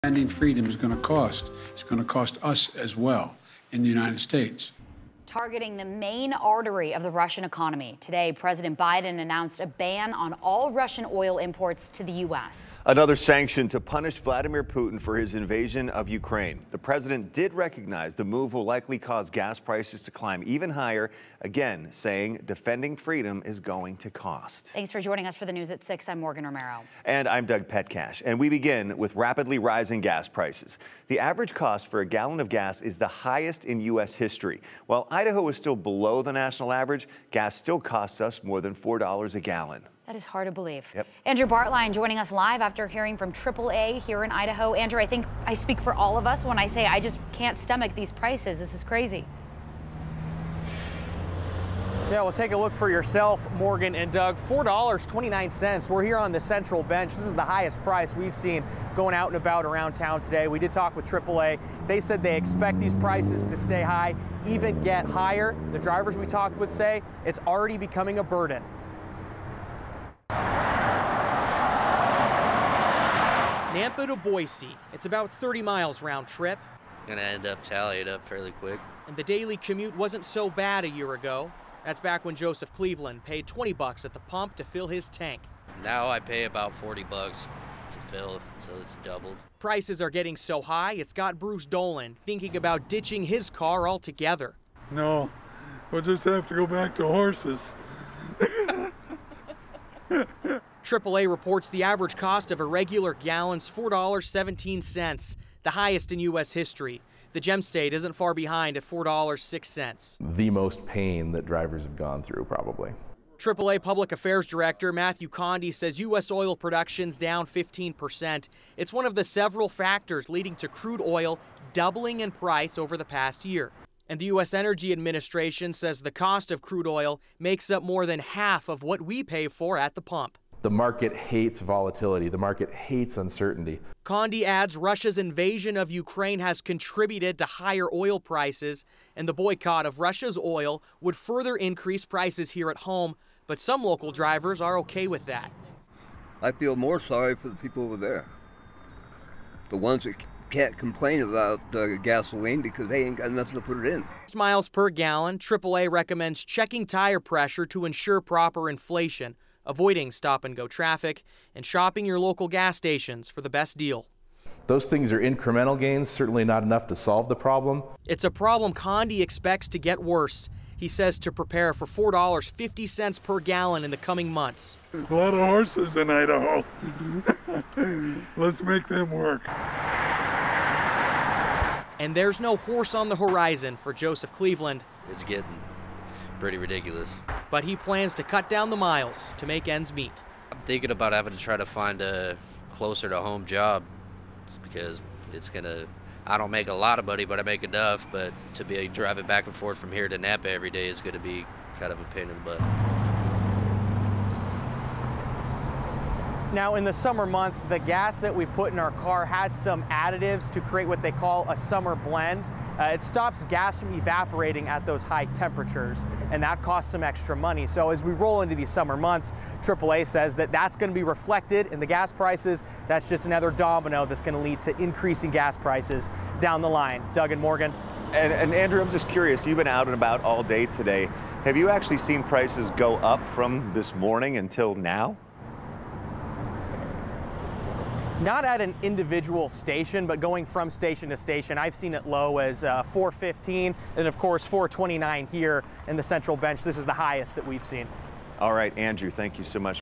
Ending freedom is going to cost. It's going to cost us as well in the United States. Targeting the main artery of the Russian economy. Today, President Biden announced a ban on all Russian oil imports to the U.S. Another sanction to punish Vladimir Putin for his invasion of Ukraine. The president did recognize the move will likely cause gas prices to climb even higher, again saying defending freedom is going to cost. Thanks for joining us for the news at 6. I'm Morgan Romero. And I'm Doug Petcash. And we begin with rapidly rising gas prices. The average cost for a gallon of gas is the highest in U.S. history. While Idaho is still below the national average, gas still costs us more than $4 a gallon. That is hard to believe. Yep. Andrew Bartline joining us live after hearing from AAA here in Idaho. Andrew, I think I speak for all of us when I say I just can't stomach these prices. This is crazy. Yeah, well, take a look for yourself, Morgan and Doug. $4.29. We're here on the Central Bench. This is the highest price we've seen going out and about around town today. We did talk with AAA. They said they expect these prices to stay high, even get higher. The drivers we talked with say it's already becoming a burden. Nampa to Boise. It's about 30 miles round trip. Gonna end up tallied up fairly quick. And the daily commute wasn't so bad a year ago. That's back when Joseph Cleveland paid $20 at the pump to fill his tank. Now I pay about $40 to fill, so it's doubled. Prices are getting so high, it's got Bruce Dolan thinking about ditching his car altogether. No, we'll just have to go back to horses. AAA reports the average cost of a regular gallon's $4.17, the highest in U.S. history. The Gem State isn't far behind at $4.06. The most pain that drivers have gone through, probably. AAA Public Affairs Director Matthew Condi says U.S. oil production's down 15%. It's one of the several factors leading to crude oil doubling in price over the past year. And the U.S. Energy Administration says the cost of crude oil makes up more than half of what we pay for at the pump. The market hates volatility. The market hates uncertainty. Condi adds Russia's invasion of Ukraine has contributed to higher oil prices, and the boycott of Russia's oil would further increase prices here at home. But some local drivers are okay with that. I feel more sorry for the people over there. The ones that can't complain about gasoline because they ain't got nothing to put it in. Miles per gallon, AAA recommends checking tire pressure to ensure proper inflation, avoiding stop-and-go traffic, and shopping your local gas stations for the best deal. Those things are incremental gains, certainly not enough to solve the problem. It's a problem Condi expects to get worse. He says to prepare for $4.50 per gallon in the coming months. A lot of horses in Idaho. Let's make them work. And there's no horse on the horizon for Joseph Cleveland. It's getting pretty ridiculous. But he plans to cut down the miles to make ends meet. I'm thinking about having to try to find a closer to home job because I don't make a lot of money, but I make enough. But to be driving back and forth from here to Nampa every day is going to be kind of a pain in the butt. Now, in the summer months, the gas that we put in our car has some additives to create what they call a summer blend. It stops gas from evaporating at those high temperatures, and that costs some extra money. So as we roll into these summer months, AAA says that that's going to be reflected in the gas prices. That's just another domino that's going to lead to increasing gas prices down the line. Doug and Morgan. And Andrew, I'm just curious, you've been out and about all day today. Have you actually seen prices go up from this morning until now? Not at an individual station, but going from station to station, I've seen it low as $4.15, and of course $4.29 here in the Central Bench. This is the highest that we've seen. All right, Andrew, thank you so much.